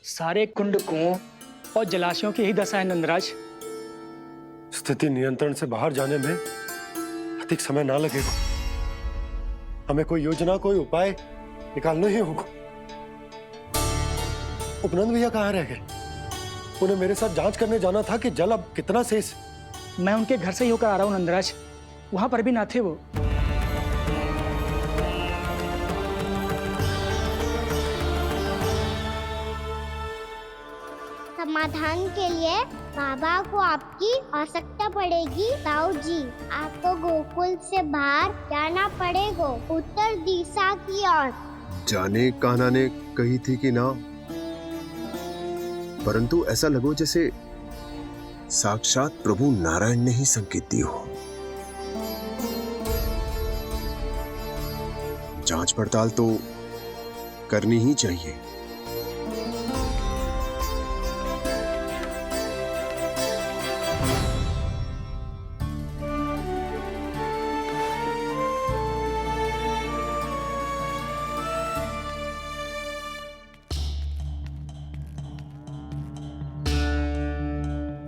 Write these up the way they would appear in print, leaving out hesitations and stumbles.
सारे कुंड, कुओं और जलाशयों की ही दशा है नंदराज। स्थिति नियंत्रण से बाहर जाने में अधिक समय ना लगेगा। हमें कोई योजना, कोई उपाय निकालना ही होगा। उपनंद भैया कहाँ रह गए? उन्हें मेरे साथ जांच करने जाना था कि जल अब कितना शेष। मैं उनके घर से ही होकर आ रहा हूँ नंदराज, वहां पर भी ना थे वो। समाधान के लिए बाबा को आपकी आवश्यकता पड़ेगी। ताऊ जी, आपको गोकुल से बाहर जाना पड़ेगा, उत्तर दिशा की ओर। जाने कान्हा ने कही थी कि ना, परंतु ऐसा लगो जैसे साक्षात प्रभु नारायण ने ही संकेत दी हो। जांच पड़ताल तो करनी ही चाहिए।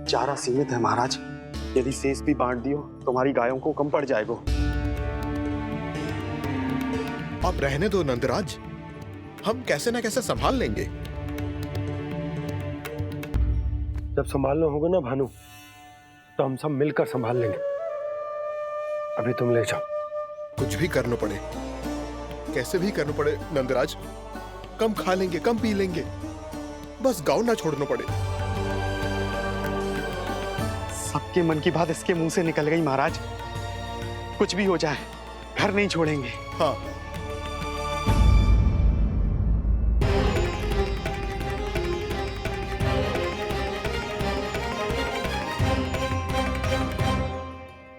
चारा सीमित है महाराज, यदि शेष भी बांट दियो तो हमारी गायों को कम पड़ जाएगा। अब रहने दो नंदराज, हम कैसे ना कैसे संभाल लेंगे। जब संभालना होगा ना भानु, तो हम सब मिलकर संभाल लेंगे। अभी तुम ले जाओ। कुछ भी करना पड़े, कैसे भी करना पड़े नंदराज, कम खा लेंगे, कम पी लेंगे, बस गांव ना छोड़ना पड़े। सबके मन की बात इसके मुंह से निकल गई महाराज। कुछ भी हो जाए, घर नहीं छोड़ेंगे। हाँ,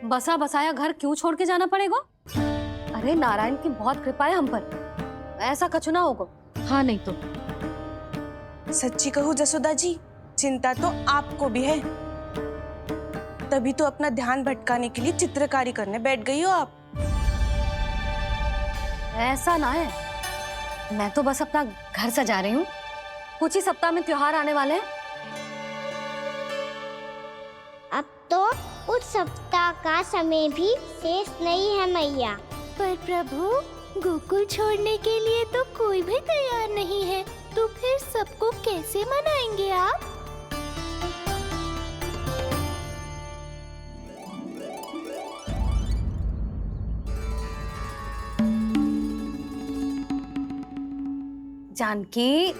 बसा बसाया घर क्यों छोड़ के जाना पड़ेगा? अरे नारायण की बहुत कृपा है हम पर, ऐसा कछु ना होगा। हाँ नहीं तो सच्ची कहूँ जसोदा जी, चिंता तो आपको भी है, तभी तो अपना ध्यान भटकाने के लिए चित्रकारी करने बैठ गई हो आप। ऐसा ना है, मैं तो बस अपना घर सजा रही हूँ। कुछ ही सप्ताह में त्योहार आने वाले हैं। अब तो उस सप्ताह का समय भी शेष नहीं है मैया। पर प्रभु, गोकुल छोड़ने के लिए तो कोई भी तैयार नहीं है, तो फिर सबको कैसे मनाएंगे आप? जानकी,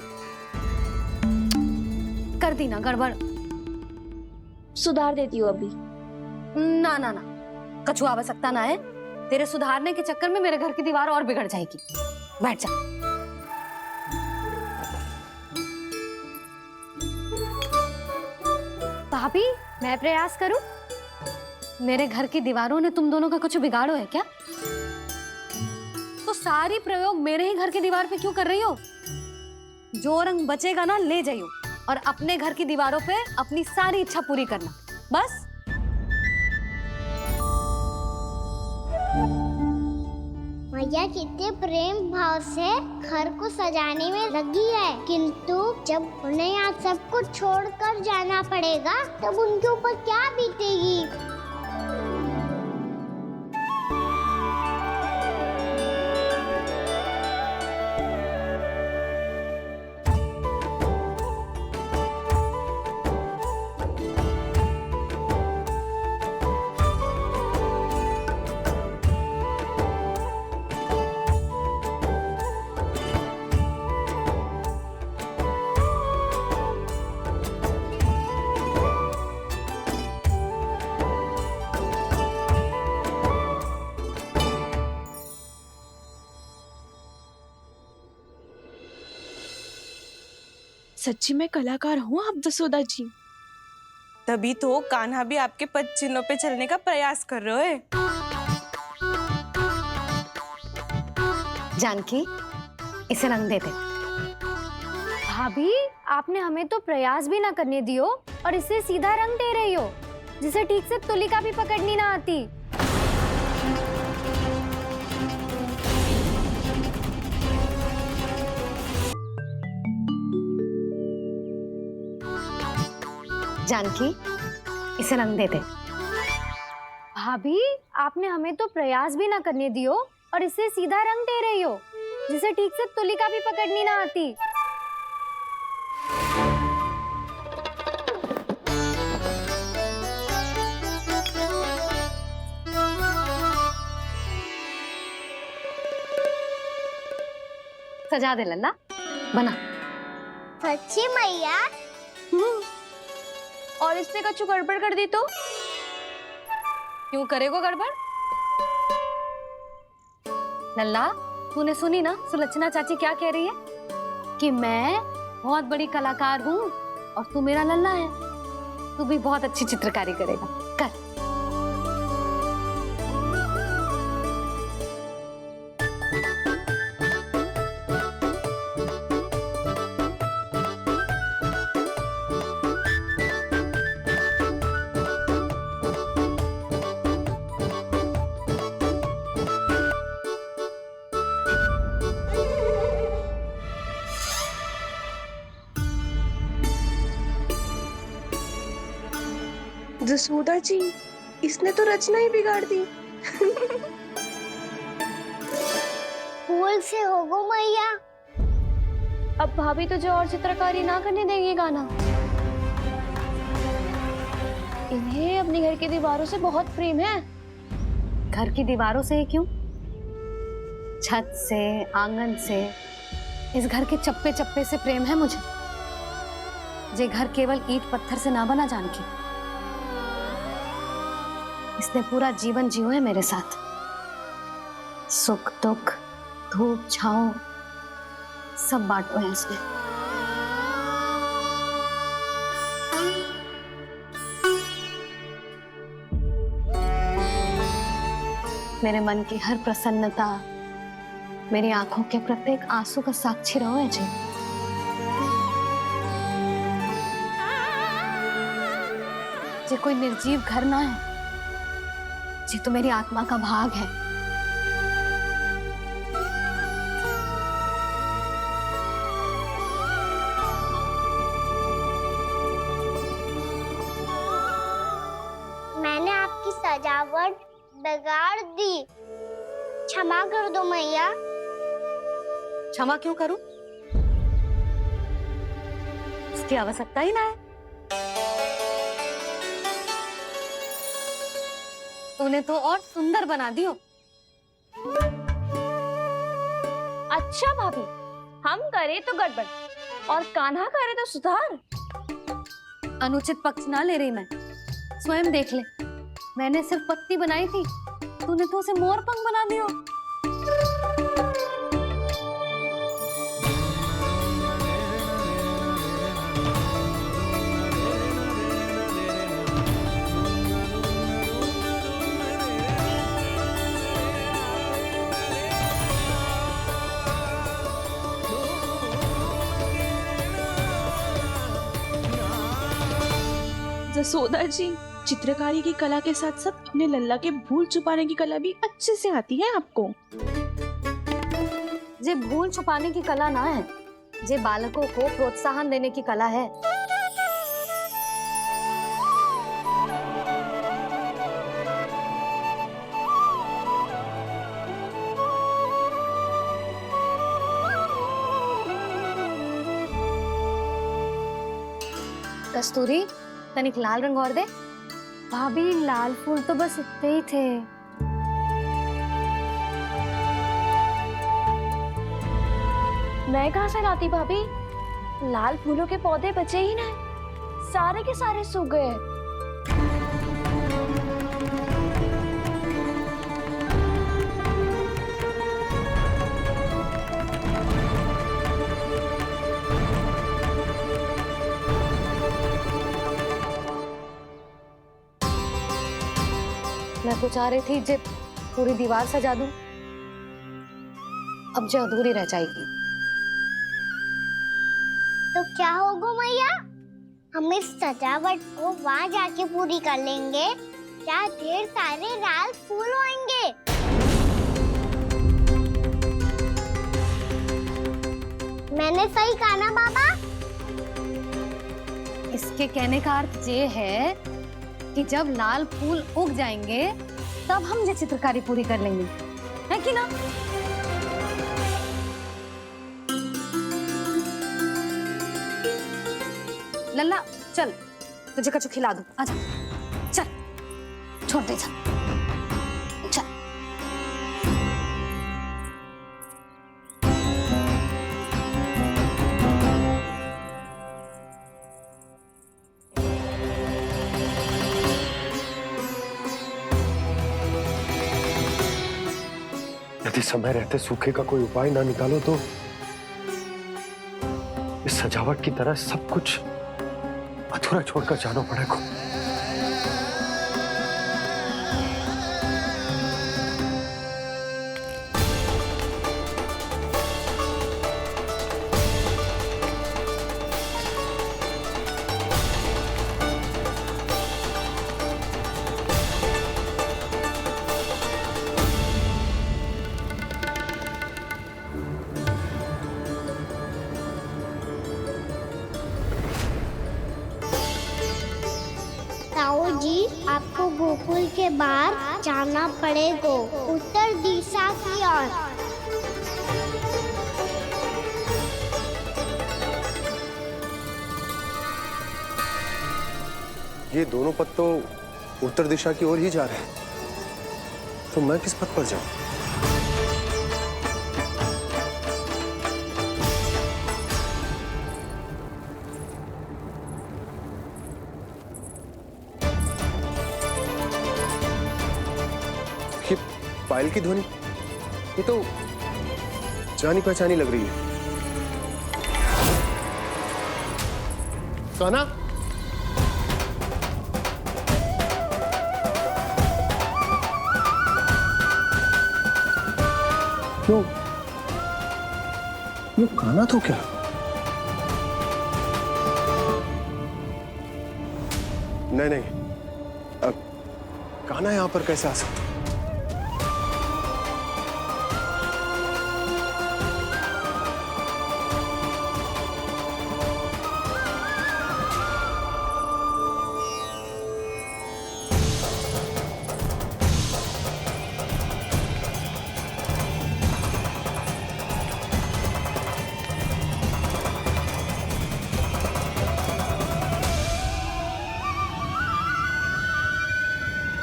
कर दी ना गड़बड़। सुधार देती हूँ अभी। ना ना ना, कछु आवश्यकता ना है। तेरे सुधारने के चक्कर में मेरे घर की दीवार और बिगड़ जाएगी। बैठ जा। भाभी, मैं प्रयास करूं? मेरे घर की दीवारों ने तुम दोनों का कुछ बिगाड़ो है क्या? तो सारी प्रयोग मेरे ही घर की दीवार पे क्यों कर रही हो? जो रंग बचेगा ना ले जाइयो, और अपने घर की दीवारों पे अपनी सारी इच्छा पूरी करना, बस। मैया कितने प्रेम भाव से घर को सजाने में लगी है, किंतु जब उन्हें यहाँ सब कुछ छोड़कर जाना पड़ेगा तब उनके ऊपर क्या बीतेगी। सच्ची में कलाकार हूँ आप जसोदा जी, तभी तो कान्हा भी आपके पद चिन्हों पे चलने का प्रयास कर रहे हैं। जानकी, इसे रंग देते। भाभी, आपने हमें तो प्रयास भी ना करने दियो और इसे सीधा रंग दे रही हो, जिसे ठीक से तुलिका भी पकड़नी ना आती। जानकी, इसे रंग दे दे। भाभी, आपने हमें तो प्रयास भी ना करने दियो और इसे सीधा रंग दे रही हो, जिसे ठीक से तुलिका भी पकड़नी ना आती। सजा दे लल्ला, बना। सच्ची मैया? और इसने कछु गड़बड़ कर दी तो? क्यों करेगो गड़बड़? लल्ला, तूने सुनी ना सुलक्षणा चाची क्या कह रही है? कि मैं बहुत बड़ी कलाकार हूँ और तू मेरा लल्ला है, तू भी बहुत अच्छी चित्रकारी करेगा। कर। जसोदा जी, इसने तो रचना ही बिगाड़ दी। फूल से होगो मैया। अब भाभी तुझे और चित्रकारी ना करने देंगी गाना। इन्हें अपने घर की दीवारों से बहुत प्रेम है। घर की दीवारों से ही क्यों? छत से, आंगन से, इस घर के चप्पे चप्पे से प्रेम है मुझे। ये घर केवल ईंट पत्थर से ना बना जानकी, इसने पूरा जीवन जियो है मेरे साथ। सुख दुख, धूप छांव सब बांटो है इसने। मेरे मन की हर प्रसन्नता, मेरी आंखों के प्रत्येक आंसू का साक्षी रहो है जी। ये कोई निर्जीव घर ना है, ये तो मेरी आत्मा का भाग है। मैंने आपकी सजावट बिगाड़ दी, क्षमा कर दो मैया। क्षमा क्यों करूं? इसकी आवश्यकता ही ना है। तूने तो और सुंदर बना दियो। अच्छा भाभी, हम करे तो गड़बड़ और कान्हा करे तो सुधार। अनुचित पक्ष ना ले रही मैं, स्वयं देख ले। मैंने सिर्फ पत्ती बनाई थी, तूने तो उसे मोर पंख बना दियो। जसोदा जी, चित्रकारी की कला के साथ साथ अपने लल्ला के भूल छुपाने की कला भी अच्छे से आती है आपको। ये भूल छुपाने की कला ना है, ये बालकों को प्रोत्साहन देने की कला है। कस्तूरी, तनिक लाल रंग और दे। भाभी, लाल फूल तो बस इतने ही थे। मैं कहाँ से लाती भाभी? लाल फूलों के पौधे बचे ही ना, सारे के सारे सूख गए। मैं तो चाह रही थी जे पूरी दीवार सजा दूं, अब जो अधूरी रह जाएगी। तो क्या होगा मैया? हम इस सजावट को वहाँ जाके पूरी कर लेंगे, जहाँ ढेर सारे लाल फूल होंगे। मैंने सही कहा ना बाबा? इसके कहने का अर्थ ये है कि जब लाल फूल उग जाएंगे तब हम ये चित्रकारी पूरी कर लेंगे, है कि ना? लल्ला चल, तुझे कछु खिला दूं, आजा चल, छोड़ दे चल चल। यदि समय रहते सूखे का कोई उपाय ना निकालो तो इस सजावट की तरह सब कुछ अधूरा छोड़कर जाना पड़ेगा। ताऊ जी, आपको गोकुल के बाहर जाना पड़ेगा, उत्तर दिशा की ओर। ये दोनों पथ तो उत्तर दिशा की ओर ही जा रहे हैं, तो मैं किस पथ पर जाऊं? ये पायल की ध्वनि, ये तो जानी पहचानी लग रही है। कान्हा, क्यों? ये कान्हा तो क्या? नहीं नहीं, अब कान्हा यहां पर कैसे आ सकता?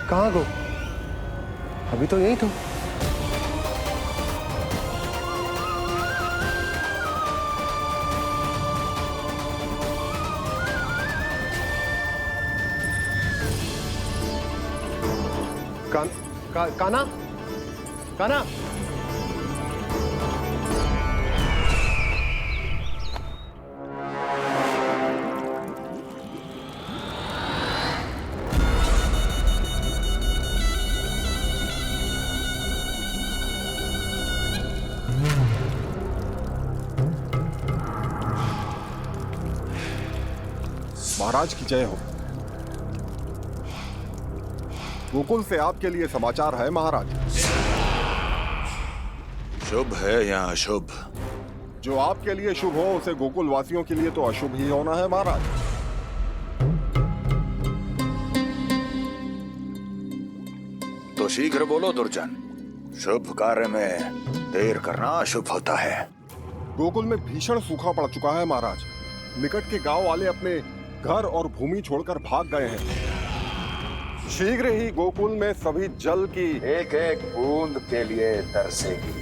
कहाँ गो? अभी तो यही तो। कान्हा, कान्हा, महाराज की जय हो। गोकुल से आपके लिए समाचार है महाराज। शुभ है या अशुभ? जो आपके लिए शुभ हो उसे गोकुल वासियों के लिए तो अशुभ ही होना है महाराज। तो शीघ्र बोलो दुर्जन, शुभ कार्य में देर करना अशुभ होता है। गोकुल में भीषण सूखा पड़ चुका है महाराज। निकट के गांव वाले अपने घर और भूमि छोड़कर भाग गए हैं। शीघ्र ही गोकुल में सभी जल की एक एक बूंद के लिए तरसेगी।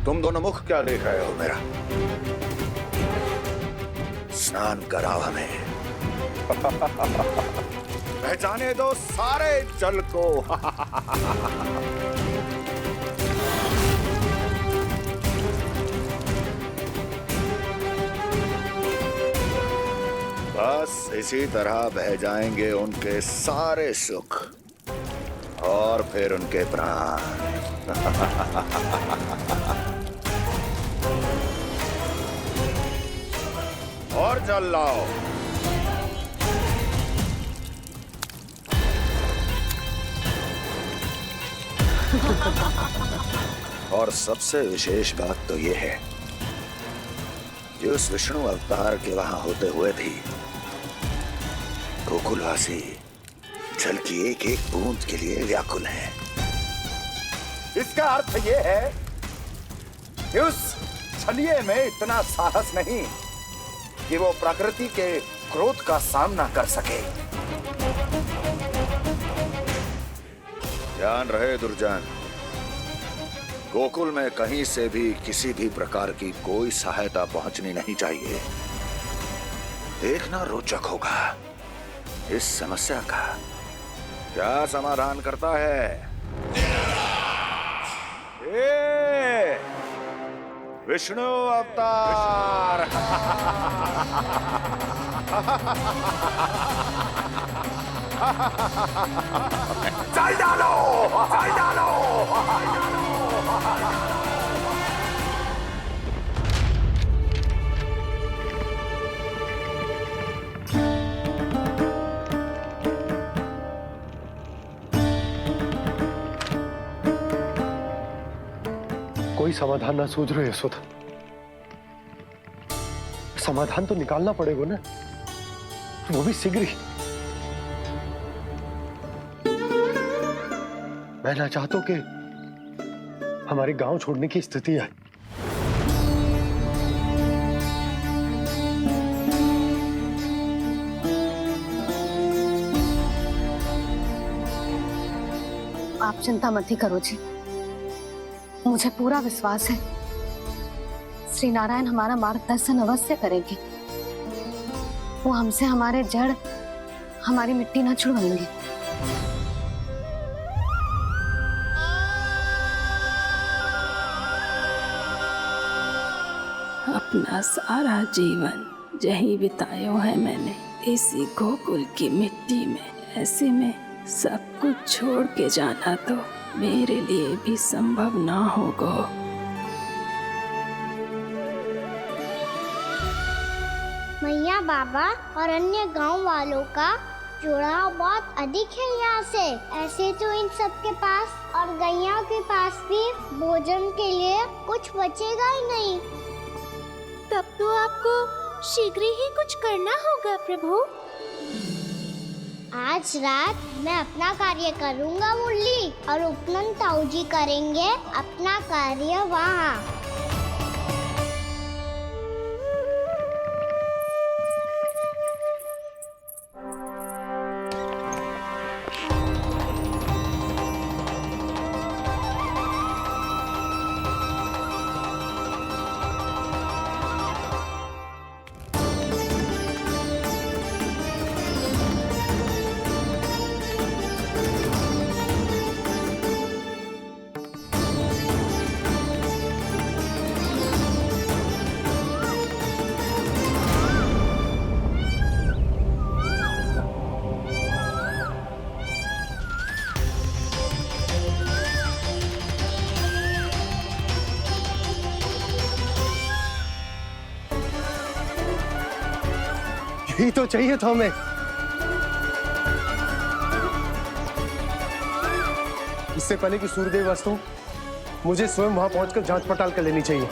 तुम दोनों मुख क्या देख रहे हो मेरा? स्नान कराओ हमें। पहचाने दो सारे जल को। बस इसी तरह बह जाएंगे उनके सारे सुख और फिर उनके प्राण। जल लाओ। और सबसे विशेष बात तो यह है कि उस विष्णु अवतार के वहां होते हुए भी गोकुलवासी जल की एक एक बूंद के लिए व्याकुल है। इसका अर्थ यह है कि उस छलिए में इतना साहस नहीं कि वो प्रकृति के क्रोध का सामना कर सके। ध्यान रहे दुर्जन, गोकुल में कहीं से भी किसी भी प्रकार की कोई सहायता पहुंचनी नहीं चाहिए। देखना रोचक होगा इस समस्या का क्या समाधान करता है। ए, विष्णु अवतार। चल डालो, चल डालो। कोई समाधान ना सूझ रहे यशोदा। समाधान तो निकालना पड़ेगा ना, वो भी शीघ्र ही। मैं ना चाहता हूं कि हमारे गांव छोड़ने की स्थिति आए। आप चिंता मत ही करो जी, मुझे पूरा विश्वास है श्री नारायण हमारा मार्गदर्शन अवश्य करेंगे। वो हमसे हमारे जड़, हमारी मिट्टी न छुड़वाएंगे। अपना सारा जीवन यही बितायो है मैंने, इसी गोकुल की मिट्टी में। ऐसे में सब कुछ छोड़ के जाना तो मेरे लिए भी संभव ना होगा। मैया बाबा और अन्य गांव वालों का जुड़ाव बहुत अधिक है यहाँ से। ऐसे तो इन सब के पास और गैया के पास भी भोजन के लिए कुछ बचेगा ही नहीं। तब तो आपको शीघ्र ही कुछ करना होगा प्रभु। आज रात मैं अपना कार्य करूँगा मुरली, और उपनंद ताऊ जी करेंगे अपना कार्य वहाँ। यही तो चाहिए था हमें। इससे पहले कि सूर्यदेव वस्तु, मुझे स्वयं वहां पहुंचकर जांच पड़ताल कर लेनी चाहिए।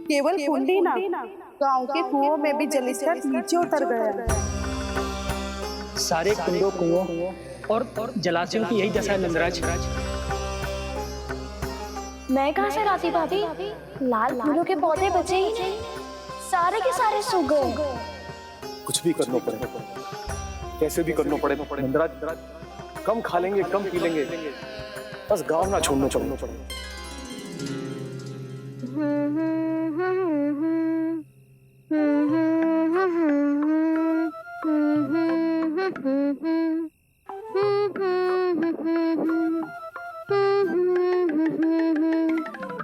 केवल कुंडी ना, गांव के कुओं में भी जलस्तर नीचे उतर गया है। सारे कुंडों, कुओं और जलाशयों की यही दशा है नंदराज। मैं कहाँ से लाती भाभी? लाल फूलों के पौधे बचे ही नहीं, सारे के सारे सूख गए। कुछ भी करना पड़ेगा, कैसे भी करना पड़ेगा नंदराज। कम खा लेंगे, कम पी लेंगे, बस गांव ना छोड़ना पड़ेगा।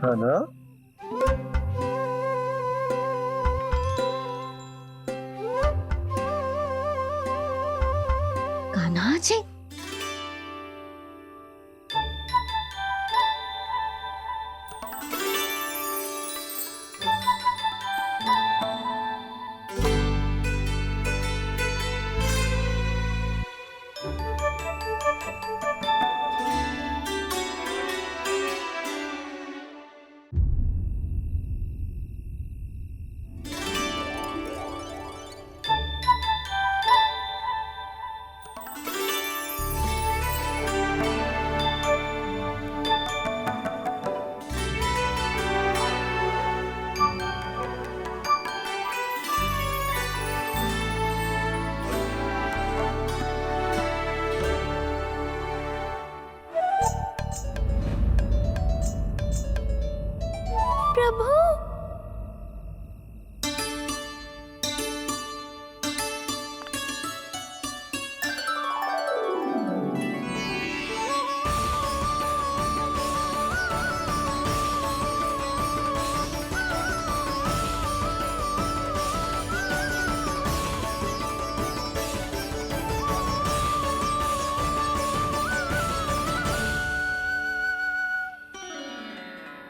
है ना? છે? प्रभु,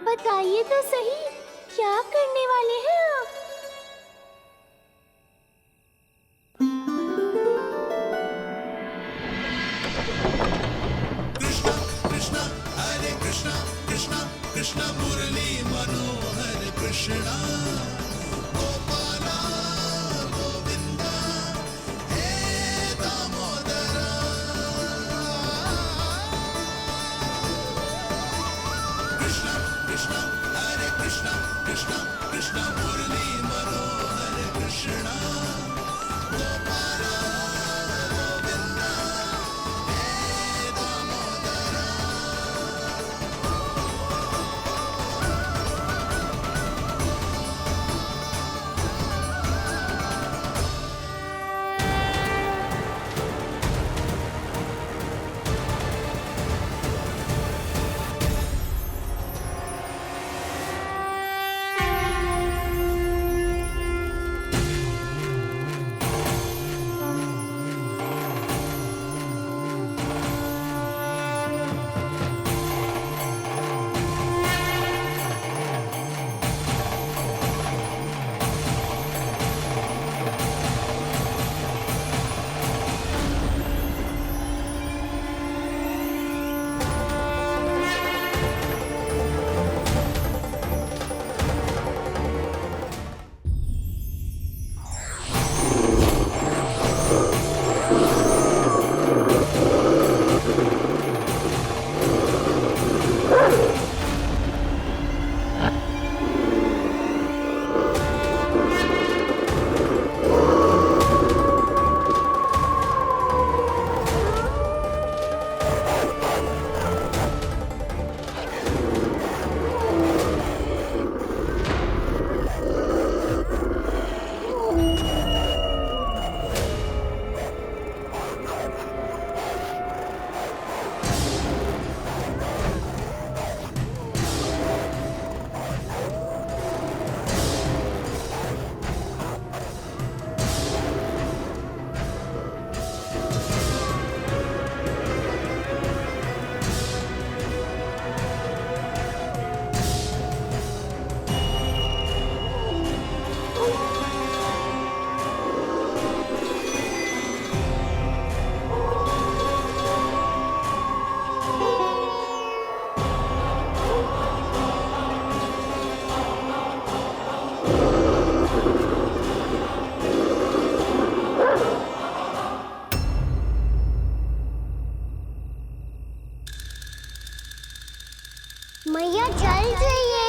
बताइए तो सही, क्या करने वाले हैं आप? मैया चल जाइए।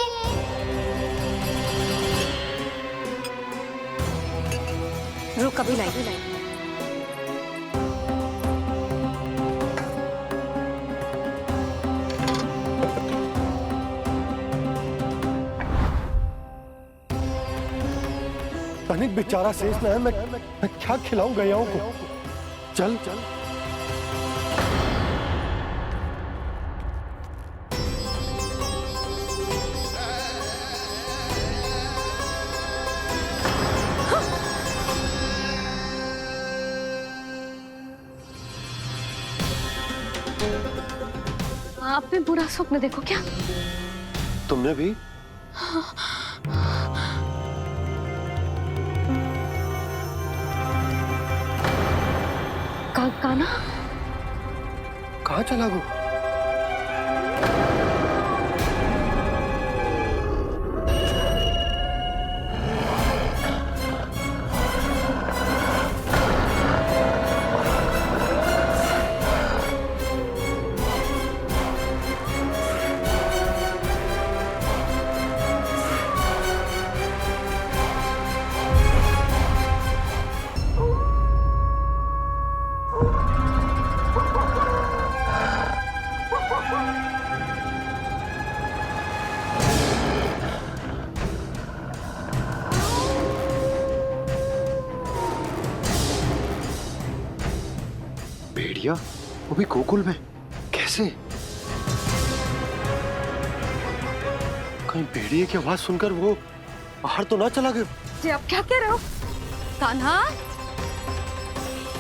रुक, कभी लाई। तनिक बेचारा शेष न है, मैं क्या खिलाऊं गयाओं को? चल चल। आप भी बुरा स्वप्न देखो क्या? तुमने भी? कान्हा कहाँ चला गो? भेड़िया, वो भी गोकुल में? कैसे? कहीं भेड़िए की आवाज सुनकर वो बाहर तो ना चला गया? जी आप क्या कह रहे हो? कान्हा,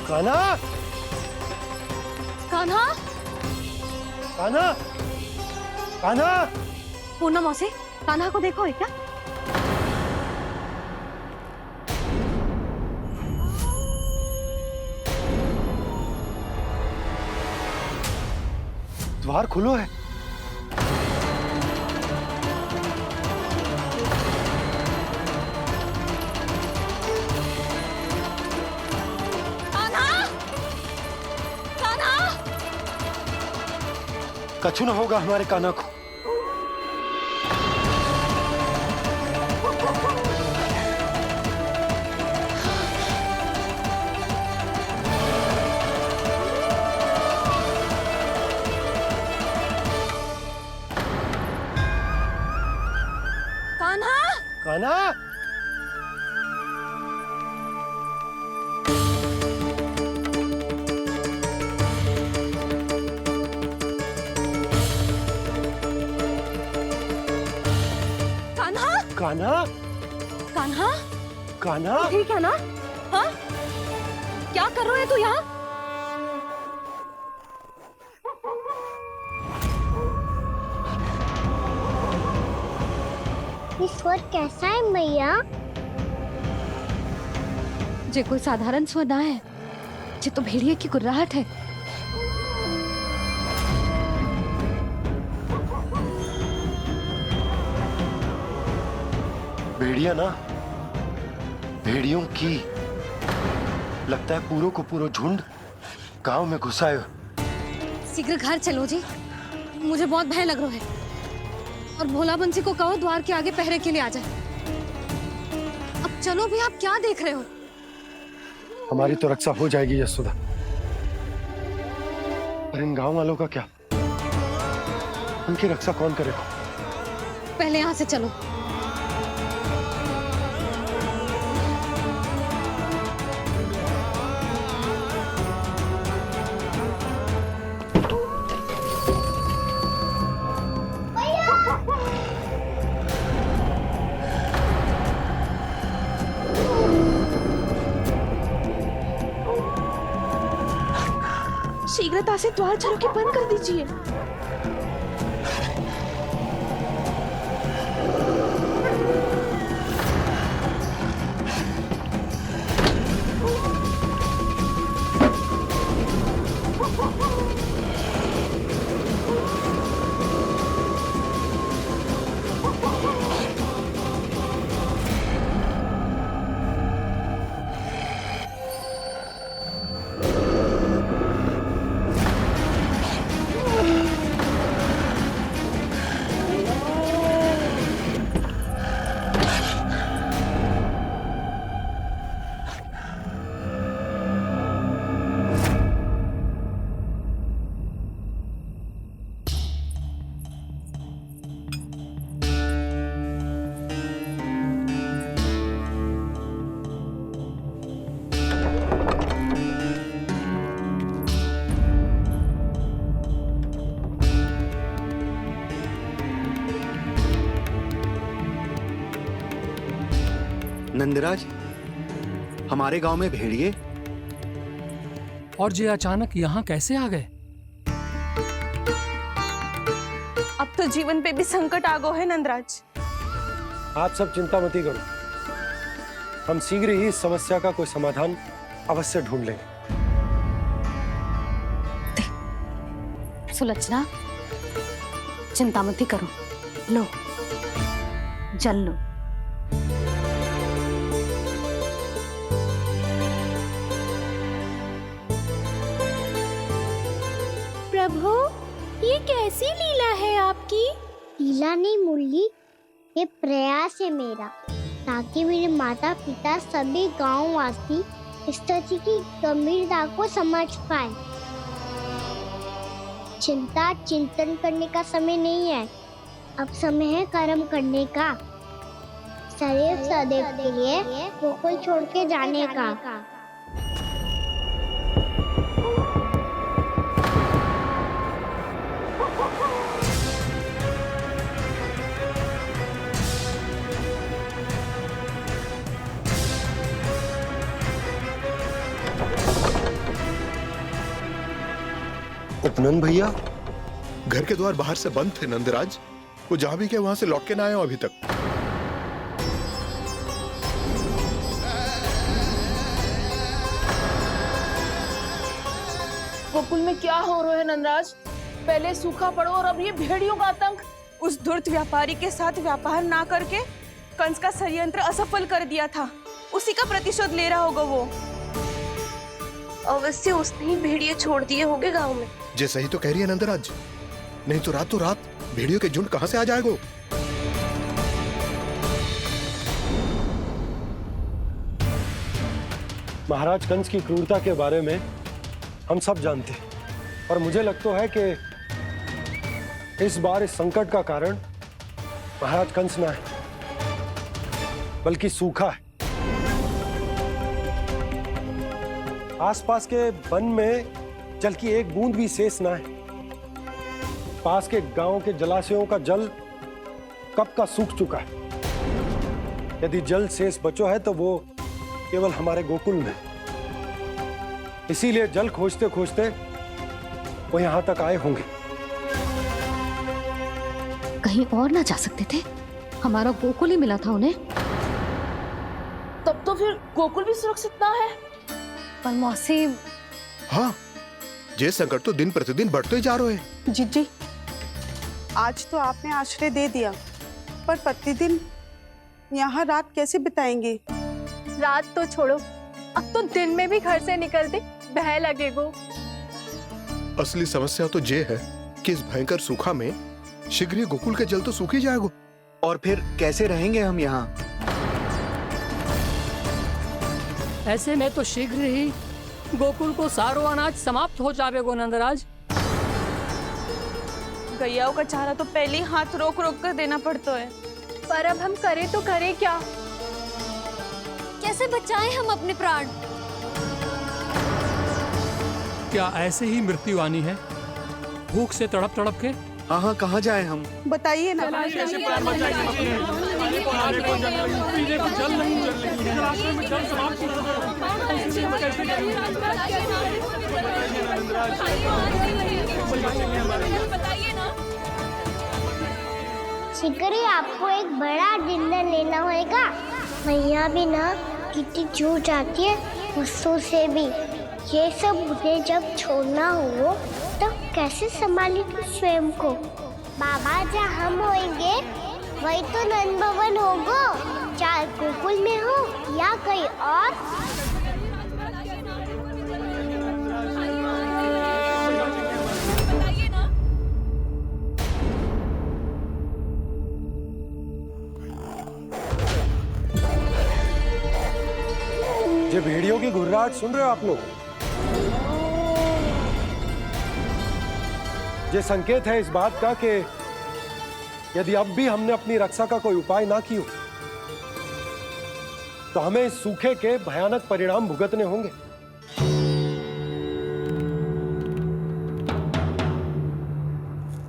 कान्हा, कान्हा, कान्हा, कान्हा! पूर्णा मौसी, कान्हा को देखो है क्या? द्वार खुलो है। कान्हा, कान्हा! कछु ना होगा हमारे कान्हा को। कान्हा! कान्हा, कान्हा! कान्हा, कान्हा! ठीक है ना? हाँ? क्या कर रहे हो तू यहाँ? ये स्वर कैसा है मैया? जे कोई साधारण स्वर ना है, जे तो भेड़िए की गुर्राहट है। भेड़िया ना, भेड़ियों की। लगता है पूरो को पूरो झुंड गांव में घुसा है। शीघ्र घर चलो जी, मुझे बहुत भय लग रहा है। और भोला बंसी को कहो द्वार के आगे पहरे के लिए आ जाए। अब चलो भी, आप क्या देख रहे हो? हमारी तो रक्षा हो जाएगी यशोदा, पर इन गांव वालों का क्या? उनकी रक्षा कौन करेगा? पहले यहाँ से चलो। शीघ्रता से द्वार चलो के बंद कर दीजिए। नंदराज, हमारे गांव में भेड़िए और ये अचानक यहाँ कैसे आ गए? तो जीवन पे भी संकट आ गो है नंदराज। आप सब चिंता मत करो, हम शीघ्र ही इस समस्या का कोई समाधान अवश्य ढूंढ लेंगे। सुलक्षणा, चिंता मत करो, लो जल लो। प्रभु, ये कैसी लीला है आपकी? लीला नहीं मुरली, ये प्रयास है मेरा, ताकि मेरे माता पिता सभी गांव वासी स्थिति की गंभीरता को समझ पाए। चिंता चिंतन करने का समय नहीं है, अब समय है कर्म करने का, सदैव सदैव के लिए गोकुल छोड़ के जाने का। उपनंद भैया, घर के द्वार बाहर से बंद थे नंदराज, वो जहां भी गए वहां से लौट के ना आए हो अभी तक। गोकुल में क्या हो रहा है नंदराज? पहले सूखा पड़ो और अब ये भेड़ियों का आतंक। उस धूर्त व्यापारी के साथ व्यापार ना करके कंस का षड्यंत्र असफल कर दिया था, उसी का प्रतिशोध ले रहा होगा वो। अवश्य उसने ही भेड़िए छोड़ दिए होंगे गांव में। जैसा ही तो कह रही है नंदराज, नहीं तो रात भेड़ियों के झुंड कहां से आ जाएगा? महाराज कंस की क्रूरता के बारे में हम सब जानते हैं, और मुझे लगता है कि इस बार इस संकट का कारण महाराज कंस ना है, बल्कि सूखा है। आसपास के वन में जल की एक बूंद भी शेष ना है। पास के गांव के जलाशयों का जल कब का सूख चुका है। यदि जल शेष बचो है तो वो केवल हमारे गोकुल में। इसीलिए जल खोजते खोजते वो यहां तक आए होंगे। कहीं और ना जा सकते थे? हमारा गोकुल ही मिला था उन्हें। तब तो फिर गोकुल भी सुरक्षित ना है। पर मौसी, हाँ, ये संकट तो दिन प्रतिदिन बढ़ते जा रहे हैं। जीजी, आज तो आपने आश्रय दे दिया, पर प्रतिदिन यहाँ रात कैसे बिताएंगे? रात तो छोड़ो, अब तो दिन में भी घर से निकलते भय लगेगो। असली समस्या तो ये है कि इस भयंकर सूखा में शीघ्र ही गोकुल के जल तो सूख ही जाएगा। और फिर कैसे रहेंगे हम यहाँ? ऐसे में तो शीघ्र ही गोकुल को सारो अनाज समाप्त हो जाएगो नंदराज। गैयाओं का चारा तो पहले ही हाथ रोक रोक कर देना पड़ता है। पर अब हम करें तो करें क्या? कैसे बचाएं हम अपने प्राण? क्या ऐसे ही मृत्यु आनी है, भूख से तड़प तड़प के? हाँ, कहाँ जाएं हम? बताइए ना। शिकारी, आपको एक बड़ा डिनर लेना होगा। मैया भी ना कितनी जूझ जाती है गुस्सों से भी। ये सब मुझे जब छोड़ना हो तो कैसे संभाली तू स्वयं को? बाबा जहाँ हम होंगे वही तो नंद भवन होगा, चाहे गोकुल में हो या कहीं और। ये भेड़ियों की घुर्राहट सुन रहे हो आप लोग? ये संकेत है इस बात का कि यदि अब भी हमने अपनी रक्षा का कोई उपाय ना किया तो हमें इस सूखे के भयानक परिणाम भुगतने होंगे।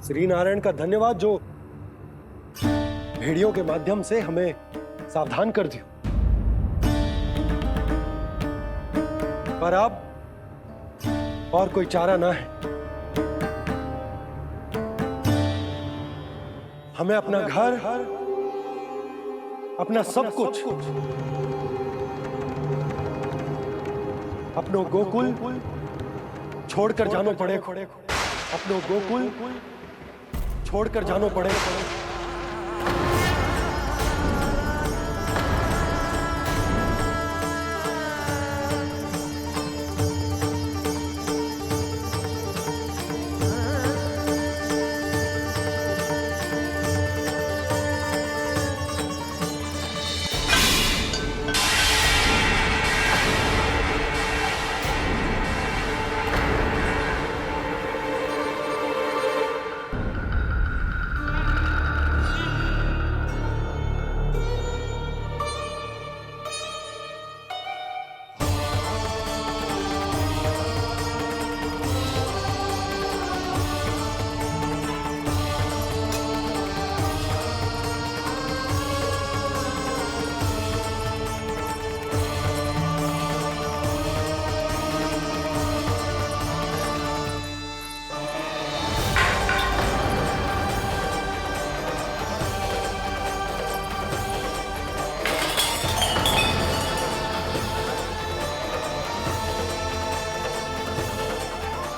श्री नारायण का धन्यवाद जो भेड़ियों के माध्यम से हमें सावधान कर दिया। पर अब और कोई चारा ना है। हमें अपना घर, अपना सब कुछ, अपनो गोकुल छोड़कर जानो पड़े। अपनो गोकुल छोड़कर जानो पड़े।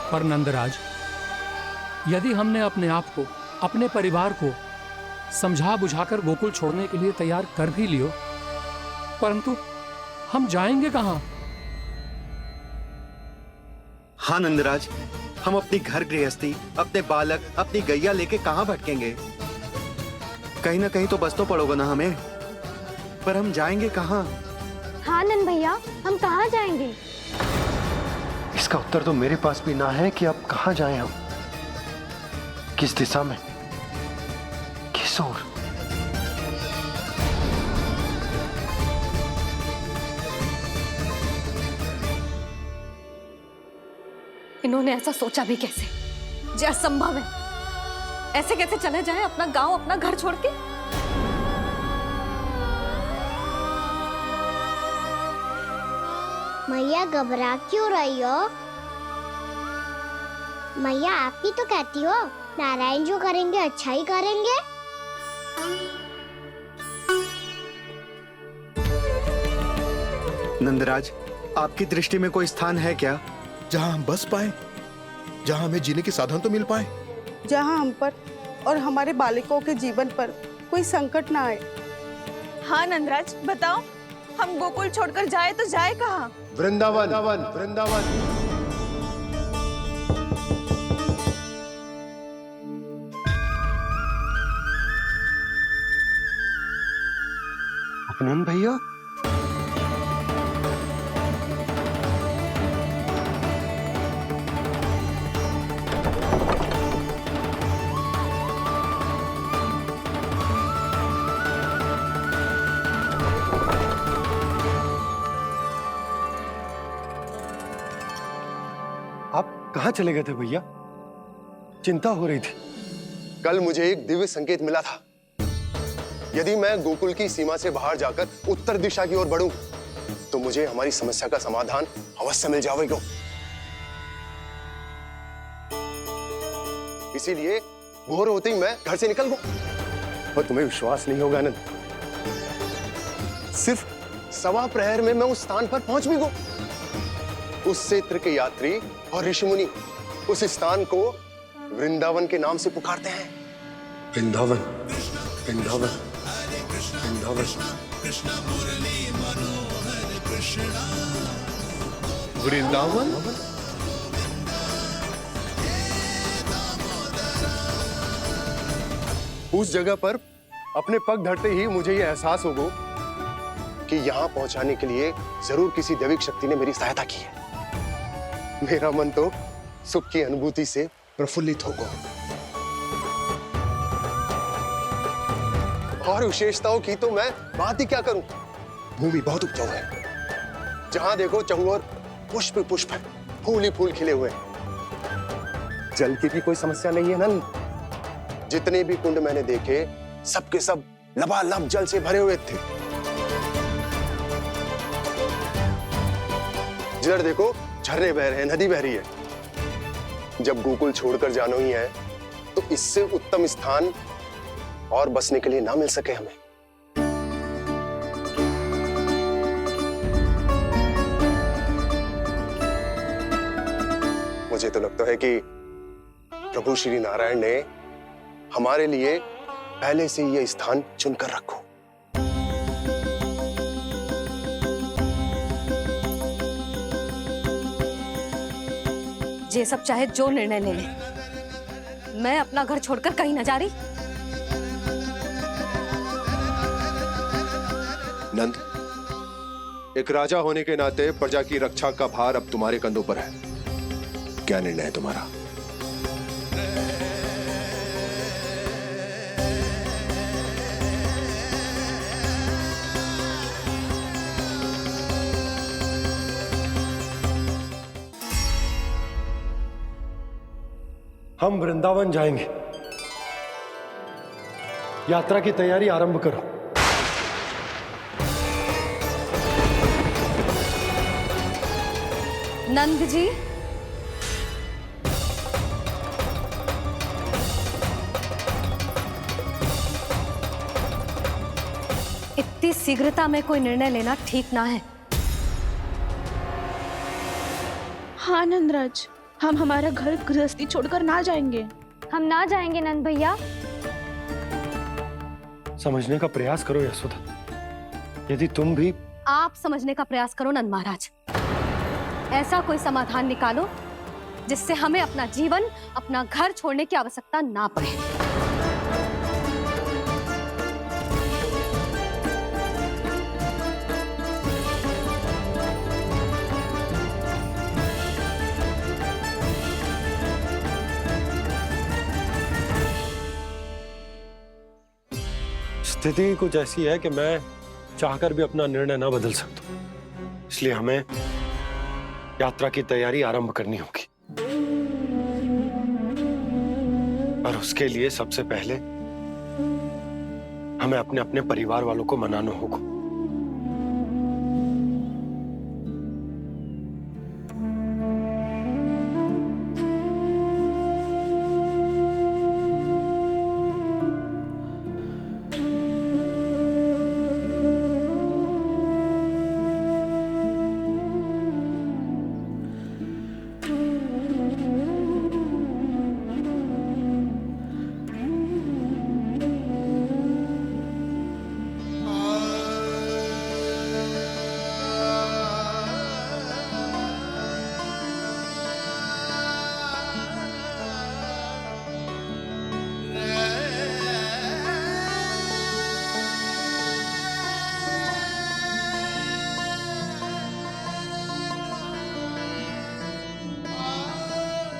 पर नंदराज, यदि हमने अपने आप को, अपने परिवार को समझा बुझाकर गोकुल छोड़ने के लिए तैयार कर भी लियो, परंतु हम जाएंगे कहां? हाँ नंदराज, हम अपनी घर गृहस्थी, अपने बालक, अपनी गैया लेके कहां भटकेंगे? कहीं ना कहीं तो बस तो पड़ोगे ना हमें, पर हम जाएंगे कहां? हाँ नंद भैया, हम कहाँ जाएंगे? इसका उत्तर तो मेरे पास भी ना है कि अब कहां जाएं हम, किस दिशा में, किस ओर। इन्होंने ऐसा सोचा भी कैसे? जो असंभव है। ऐसे कैसे चले जाएं अपना गांव, अपना घर छोड़ के? मैया घबरा क्यों रही हो? मैया आप ही तो कहती हो नारायण जो करेंगे अच्छा ही करेंगे। नंदराज, आपकी दृष्टि में कोई स्थान है क्या जहां हम बस पाए, जहां हमें जीने के साधन तो मिल पाए, जहाँ हम पर और हमारे बालकों के जीवन पर कोई संकट ना आए? हाँ नंदराज, बताओ, हम गोकुल छोड़कर जाए तो जाए कहाँ? वृंदावन, वृंदावन। अपनन भैया, आप कहाँ चले गए थे भैया? चिंता हो रही थी। कल मुझे एक दिव्य संकेत मिला था। यदि मैं गोकुल की सीमा से बाहर जाकर उत्तर दिशा की ओर बढ़ूं, तो मुझे हमारी समस्या का समाधान अवश्य मिल जाएगा। इसीलिए भोर होते ही मैं घर से निकल गया। और तुम्हें विश्वास नहीं होगा आनंद, सिर्फ 1.25 प्रहर में मैं उस स्थान पर पहुंच भी गया। उस क्षेत्र के यात्री और ऋषिमुनि उस स्थान को वृंदावन के नाम से पुकारते हैं। वृंदावन, वृंदावन, वृंदावन। वृंदावन। उस जगह पर अपने पग धरते ही मुझे यह एहसास होगा कि यहां पहुंचाने के लिए जरूर किसी दैविक शक्ति ने मेरी सहायता की है। मेरा मन तो सुख की अनुभूति से प्रफुल्लित होगा। और विशेषताओं की तो मैं बात ही क्या करूं। भूमि बहुत उपजाऊ है, जहां देखो चहुओर पुष्प पुष्प है, फूल ही फूल खिले हुए हैं। जल की भी कोई समस्या नहीं है नंद। जितने भी कुंड मैंने देखे, सबके सब लबालब जल से भरे हुए थे। जिधर देखो झरने बह रहे हैं, नदी बह रही है। जब गोकुल छोड़कर जाना ही है, तो इससे उत्तम स्थान और बसने के लिए ना मिल सके हमें। मुझे तो लगता है कि प्रभु श्री नारायण ने हमारे लिए पहले से ये स्थान चुनकर रखो। ये सब चाहे जो निर्णय ले ले, मैं अपना घर छोड़कर कहीं न जा रही। नंद, एक राजा होने के नाते प्रजा की रक्षा का भार अब तुम्हारे कंधों पर है। क्या निर्णय है तुम्हारा? हम वृंदावन जाएंगे। यात्रा की तैयारी आरंभ करो। नंद जी, इतनी शीघ्रता में कोई निर्णय लेना ठीक ना है। हाँ नंदराज, हम हमारा घर गृहस्थी छोड़कर ना जाएंगे। हम ना जाएंगे नंद भैया। समझने का प्रयास करो यशोदा। यदि तुम भी आप समझने का प्रयास करो नंद महाराज। ऐसा कोई समाधान निकालो जिससे हमें अपना जीवन, अपना घर छोड़ने की आवश्यकता ना पड़े। स्थिति कुछ ऐसी है कि मैं चाहकर भी अपना निर्णय ना बदल सकता, इसलिए हमें यात्रा की तैयारी आरंभ करनी होगी। और उसके लिए सबसे पहले हमें अपने अपने परिवार वालों को मनाना होगा।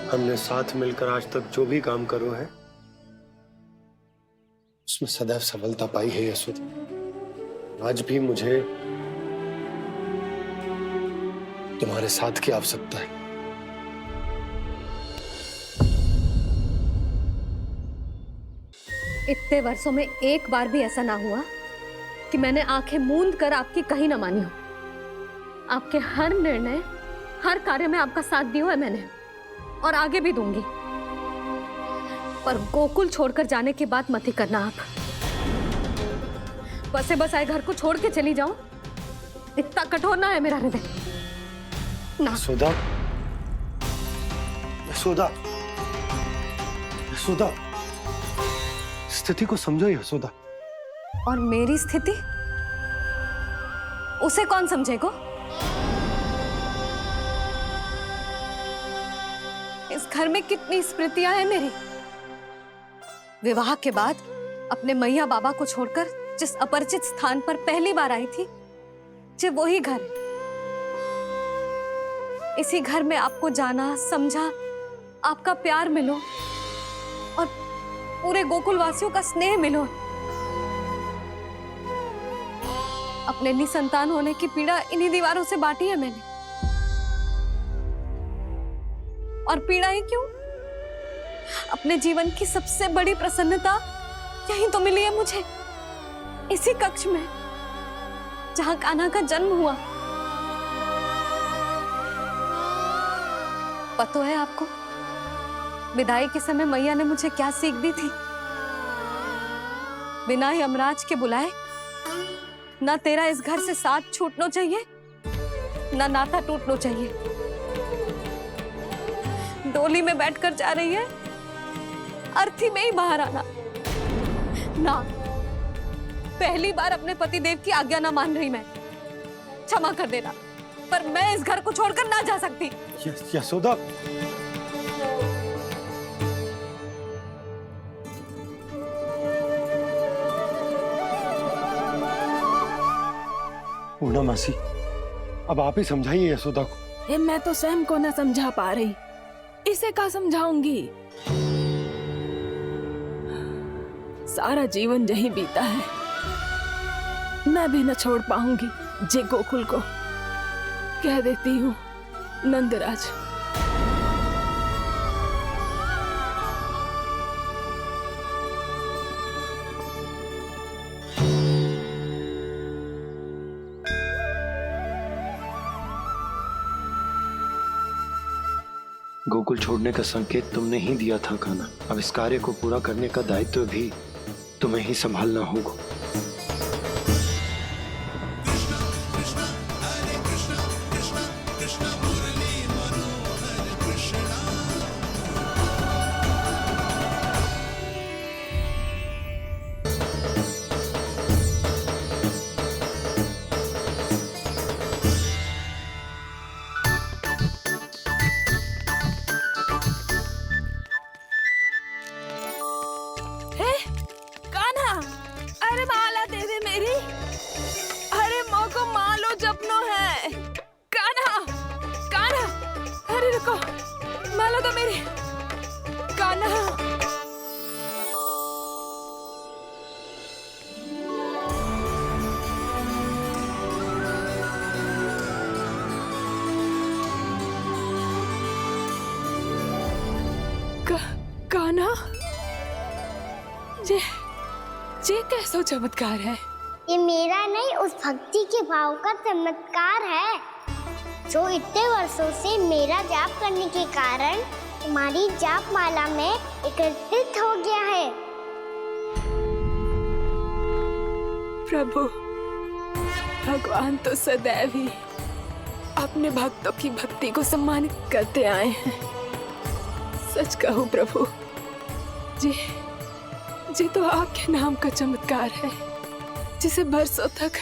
हमने साथ मिलकर आज तक जो भी काम करो है उसमें सदैव सफलता पाई है यशोदा। आज भी मुझे तुम्हारे साथ की आवश्यकता है। इतने वर्षों में एक बार भी ऐसा ना हुआ कि मैंने आंखें मूंद कर आपकी कहीं ना मानी हो। आपके हर निर्णय, हर कार्य में आपका साथ दिया है मैंने, और आगे भी दूंगी। पर गोकुल छोड़कर जाने की बात मत ही करना आप। बसे बसाए घर को छोड़ के चली जाऊं, इतना कठोर ना है मेरा हृदय ना। यशोदा, यशोदा, यशोदा, स्थिति को समझो यशोदा। और मेरी स्थिति उसे कौन समझेगा? इस घर में कितनी स्मृतियां हैं मेरी। विवाह के बाद अपने मैया बाबा को छोड़कर जिस अपरिचित स्थान पर पहली बार आई थी, ये वही घर है। इसी घर में आपको जाना, समझा, आपका प्यार मिलो और पूरे गोकुल वासियों का स्नेह मिलो। अपने निसंतान होने की पीड़ा इन्हीं दीवारों से बांटी है मैंने। और पीड़ा ही क्यों? अपने जीवन की सबसे बड़ी प्रसन्नता यही तो मिली है मुझे, इसी कक्ष में जहां कान्हा का जन्म हुआ। पता है आपको, विदाई के समय मैया ने मुझे क्या सीख दी थी? बिना यमराज के बुलाए ना तेरा इस घर से साथ छूटना चाहिए, ना नाता टूटना चाहिए। डोली में बैठकर जा रही है, अर्थी में ही बाहर आना ना। पहली बार अपने पति देव की आज्ञा ना मान रही मैं, क्षमा कर देना, पर मैं इस घर को छोड़कर ना जा सकती। यशोदा, पूर्णा मासी, अब आप ही समझाइए यशोदा को। ये मैं तो स्वयं को न समझा पा रही, इसे क्या समझाऊंगी? सारा जीवन यहीं बीता है, मैं भी न छोड़ पाऊंगी। जे गोकुल को कह देती हूँ नंदराज। गोकुल छोड़ने का संकेत तुमने ही दिया था कान्हा। अब इस कार्य को पूरा करने का दायित्व भी तुम्हें ही संभालना होगा। अरे माला दे दे मेरी, अरे मोको मालो जपनो है। कान्हा, कान्हा, अरे रुको, माला दो मेरी। कान्हा, कान्हा, ये कैसा चमत्कार है? ये मेरा नहीं, उस भक्ति के भाव का चमत्कार है, जो इतने वर्षों से मेरा जाप करने के कारण तुम्हारी जाप माला में एकत्रित हो गया है। प्रभु, भगवान तो सदैव ही अपने भक्तों की भक्ति को सम्मानित करते आए हैं। सच कहूँ प्रभु, जी तो आपके नाम का चमत्कार है, जिसे बरसों तक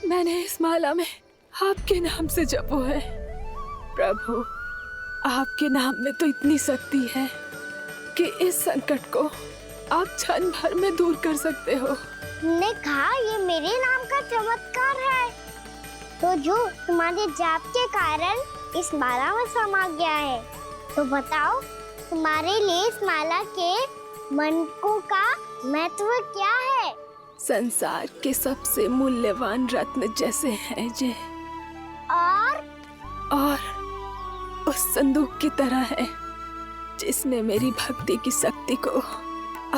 मैंने इस माला में आपके नाम से जपो है। प्रभु, आपके नाम में तो इतनी शक्ति है कि इस संकट को आप क्षण भर में दूर कर सकते हो। तुमने कहा ये मेरे नाम का चमत्कार है, तो जो तुम्हारे जाप के कारण इस माला में समा गया है, तो बताओ तुम्हारे लिए इस माला के मनकों का महत्व क्या है? संसार के सबसे मूल्यवान रत्न जैसे हैं जे, और उस संदूक की तरह है जिसने मेरी भक्ति की शक्ति को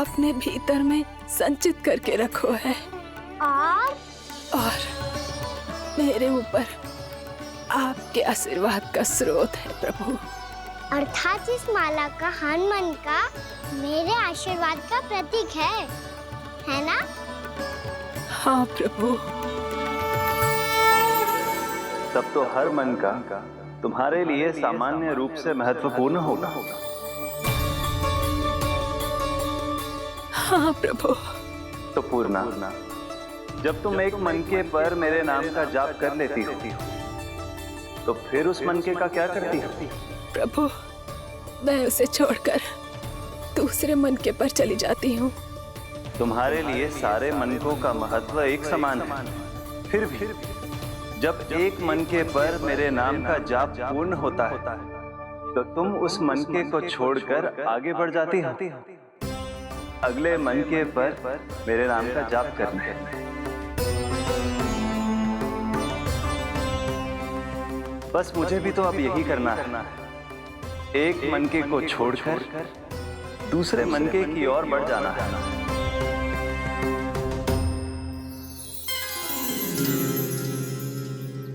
अपने भीतर में संचित करके रखो है, और मेरे ऊपर आपके आशीर्वाद का स्रोत है प्रभु। अर्थात इस माला का हनुमान का मेरे आशीर्वाद का प्रतीक है ना? हाँ प्रभु। तब तो हर मन का तुम्हारे लिए सामान्य रूप से महत्वपूर्ण होगा। हाँ प्रभु। तो पूर्णा, जब तुम एक मनके पर मेरे नाम का जाप कर लेती हो, तो फिर उस मनके का क्या करती हो? प्रभु, मैं उसे छोड़कर दूसरे मनके पर चली जाती हूँ। तुम्हारे लिए सारे मनकों का महत्व एक समान है, फिर भी जब एक मनके पर मेरे नाम का जाप पूर्ण होता है, तो तुम उस मनके को छोड़कर आगे बढ़ जाती हो अगले मनके पर मेरे नाम का जाप करने। बस मुझे भी तो अब यही करना है, एक मनके को छोड़कर दूसरे मनके की ओर बढ़ जाना है।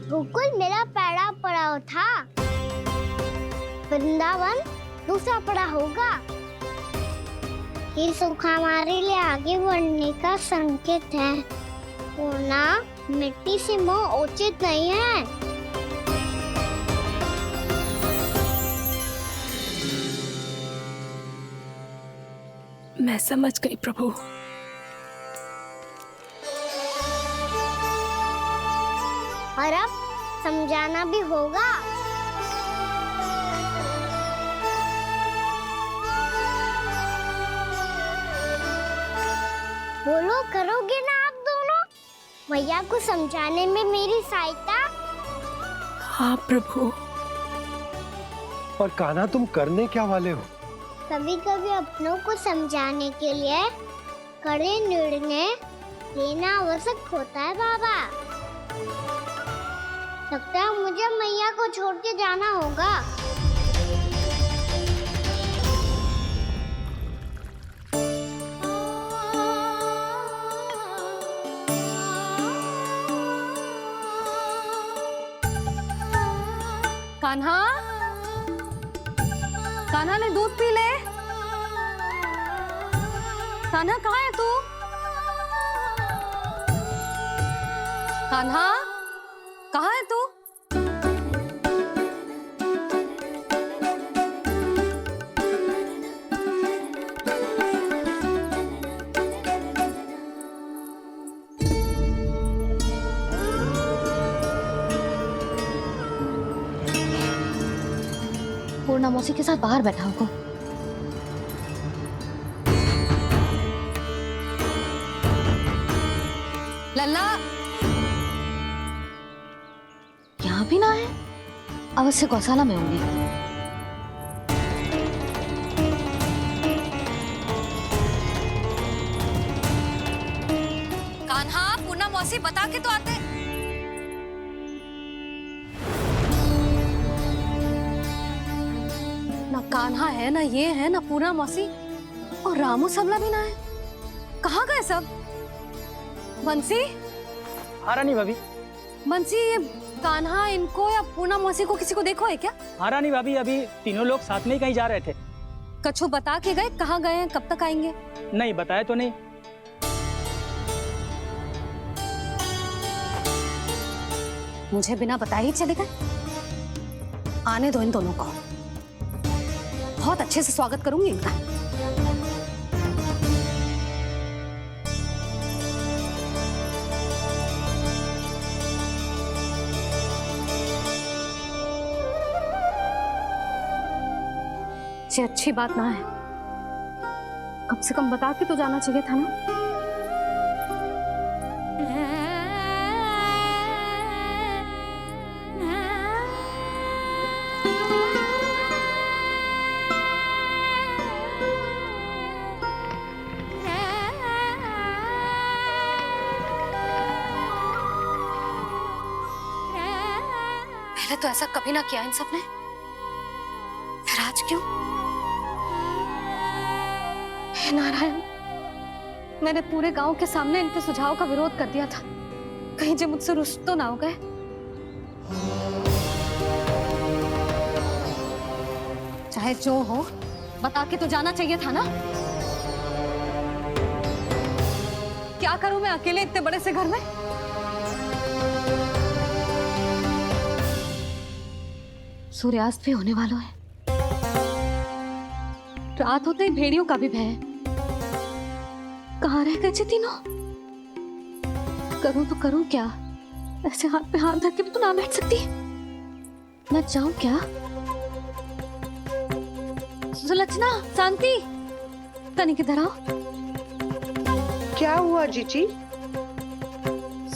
गोकुल मेरा पहला पड़ाव था, वृंदावन दूसरा पड़ा होगा। ये सूखा हमारे लिए आगे बढ़ने का संकेत है। पूना, मिट्टी से मोह उचित नहीं है। मैं समझ गई प्रभु। और अब समझाना भी होगा। बोलो, करोगे ना आप दोनों? भैया को समझाने में मेरी सहायता? हाँ प्रभु। और कान्हा, तुम करने क्या वाले हो? कभी कभी अपनों को समझाने के लिए कड़े निर्णय लेना आवश्यक होता है बाबा। लगता है मुझे मैया को छोड़ के जाना होगा। कान्हा, कान्हा ने दूध पी ले। कान्हा कहाँ है तू? कान्हा, कहाँ है तू? पूर्णा मौसी के साथ बाहर बैठा होगा। लल्ला, यहाँ भी ना है। अवश्य गौशाला में होंगे। कान्हा, पूर्णा मौसी बता के तो आते। ना कान्हा है, ना ये है, ना पूर्णा मौसी, और रामू सबला भी ना है। कहाँ गए सब? बंसी? हाँ रानी भाभी। बंसी, ये कान्हा इनको या पूर्णा मौसी को किसी को देखो है क्या? हाँ रानी भाभी, अभी तीनों लोग साथ में ही कहीं जा रहे थे। कछु बता के गए कहाँ गए हैं, कब तक आएंगे? नहीं बताया तो नहीं। मुझे बिना बताए ही चले गए। आने दो इन दोनों को, बहुत अच्छे से स्वागत करूंगी इनका। ये अच्छी बात ना है। कम से कम बता के तो जाना चाहिए था ना। पहले तो ऐसा कभी ना किया इन सब ने, फिर आज क्यों? हे नारायण, मैंने पूरे गांव के सामने इनके सुझाव का विरोध कर दिया था। कहीं जो मुझसे रुष्ट तो ना हो गए। चाहे जो हो, बता के तो जाना चाहिए था ना। क्या करूं मैं अकेले इतने बड़े से घर में? सूर्यास्त भी होने वाला है। रात होते ही भेड़ियों का भी भय है। कहाँ रह गए तीनों? करूं तो करूं क्या? ऐसे हाथ पे हाथ धर के भी तो ना बैठ सकती। मैं जाऊं क्या? सुलक्षणा, शांति, तनिक इधर आओ। क्या हुआ जीजी?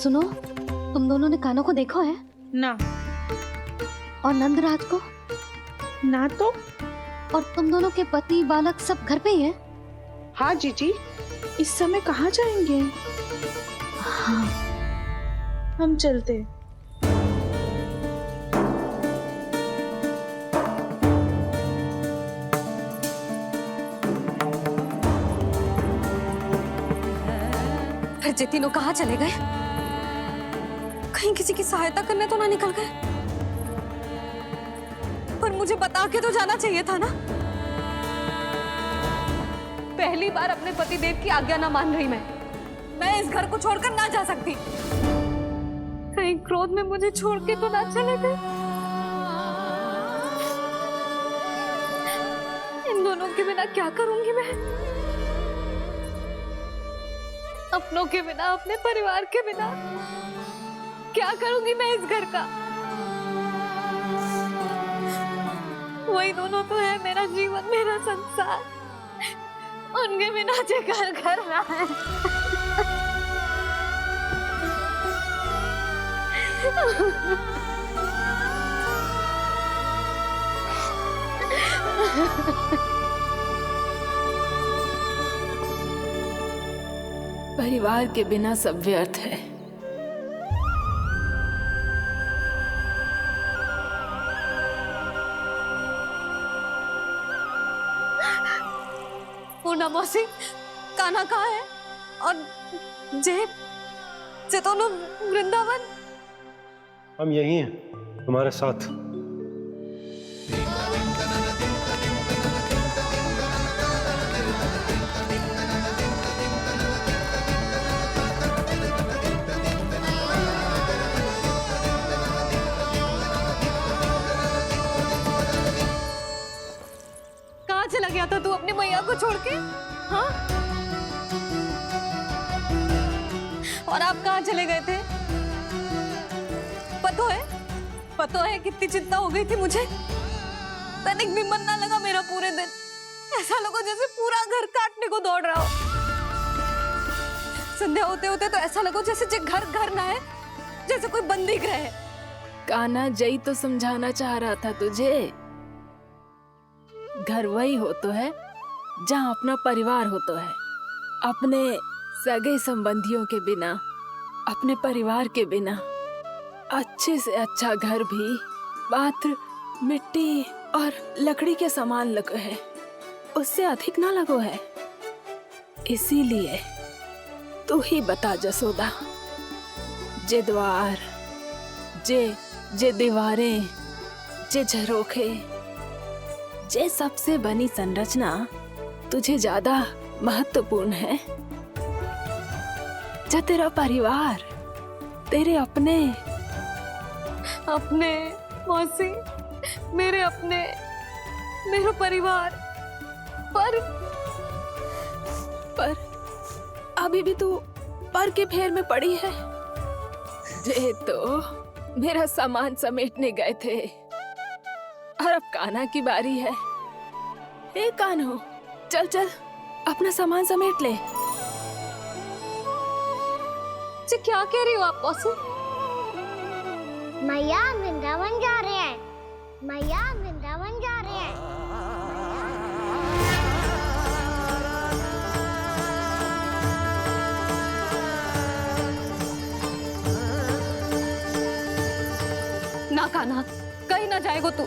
सुनो, तुम दोनों ने कान्हा को देखो है? ना। और नंदराज को? ना तो। और तुम दोनों के पति बालक सब घर पे ही हैं? हाँ जीजी, इस समय कहाँ जाएंगे? हाँ, हम चलते। फिर ये तीनों कहाँ चले गए? कहीं किसी की सहायता करने तो ना निकल गए? पर मुझे बता के तो जाना चाहिए था ना। पहली बार अपने पतिदेव की आज्ञा ना मान रही मैं इस घर को छोड़कर ना जा सकती। कहीं क्रोध में मुझे छोड़ के तो ना चले गए। इन दोनों के बिना क्या करूंगी मैं? अपनों के बिना, अपने परिवार के बिना क्या करूंगी मैं इस घर का? वही दोनों तो है मेरा जीवन, मेरा संसार। उनके बिना जो घर घर रहा है। परिवार के बिना सब व्यर्थ है। पूर्णा मौसी, कान्हा कहाँ है? और जे दोनों वृंदावन? हम यही हैं, तुम्हारे साथ। कहाँ चला गया था तू अपनी मैया को छोड़ के? हाँ? और आप कहाँ चले गए थे? पतो है कितनी चिंता हो गई थी मुझे। तनिक भी मन ना लगा मेरा पूरे दिन। ऐसा लगा जैसे पूरा घर काटने को दौड़ रहा हो। संध्या होते होते तो ऐसा लगा जैसे घर घर ना है, जैसे कोई बंदी गृह है। कान्हा, जय तो समझाना चाह रहा था तुझे। घर वही हो तो है जहाँ अपना परिवार हो तो है। अपने सगे संबंधियों के बिना, अपने परिवार के बिना अच्छे से अच्छा घर भी मात्र मिट्टी और लकड़ी के समान लगो है, उससे अधिक ना लगो है। इसीलिए तू ही बता जसोदा, जे द्वार, जे दीवारें, जे झरोखे, जे सबसे बनी संरचना तुझे ज्यादा महत्वपूर्ण है? जो तेरा परिवार, तेरे अपने मौसी, मेरे अपने, मेरा परिवार, पर अभी भी तू पर के फेर में पड़ी है। जे तो मेरा सामान समेटने गए थे और अब कान्हा की बारी है। ए कान्हो, चल चल अपना सामान समेट ले। जी क्या कह रही हो आप मौसी? मैया वृंदावन जा रहे हैं। मैया वृंदावन जा रहे हैं। ना कान्हा, कहीं ना जाएगो तू।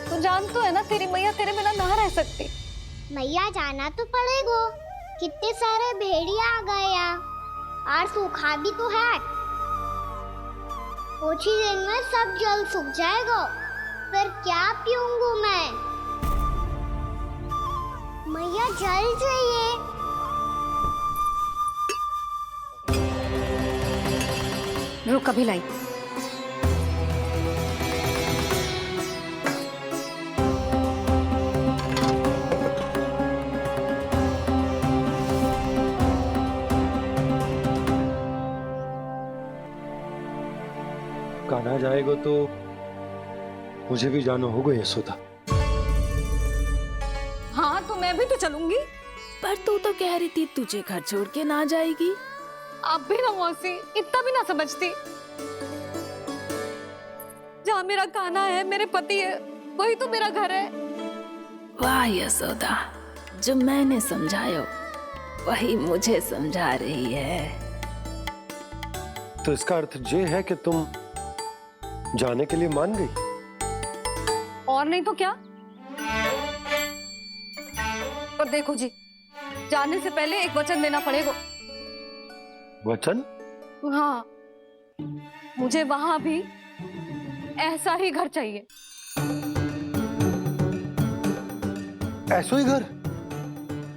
तू जान तो है ना तेरी मैया तेरे बिना ना रह सकती। मैया जाना तो पड़ेगा। कितने सारे भेड़िया आ गए यहाँ, और सूखा भी तो है। कुछ ही दिन में सब जल सूख जाएगा, फिर क्या पीऊंगा मैं? मैया जल चाहिए। रुक, अभी लाई। कान्हा जाएगा तो मुझे भी जाना होगा यशोदा। हाँ तो मैं भी तो चलूंगी। पर तू तो कह रही थी तुझे घर छोड़ के ना जाएगी। आप भी ना मौसी, इतना भी ना समझती। जहाँ मेरा कान्हा है, मेरे पति है, वही तो मेरा घर है। वाह यशोदा, जो मैंने समझायो वही मुझे समझा रही है। तो इसका अर्थ ये है कि तुम जाने के लिए मान गई? और नहीं तो क्या। और देखो जी, जाने से पहले एक वचन देना पड़ेगा। वचन? हाँ, मुझे वहां भी ऐसा ही घर चाहिए। ऐसा ही घर?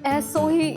ऐसो ही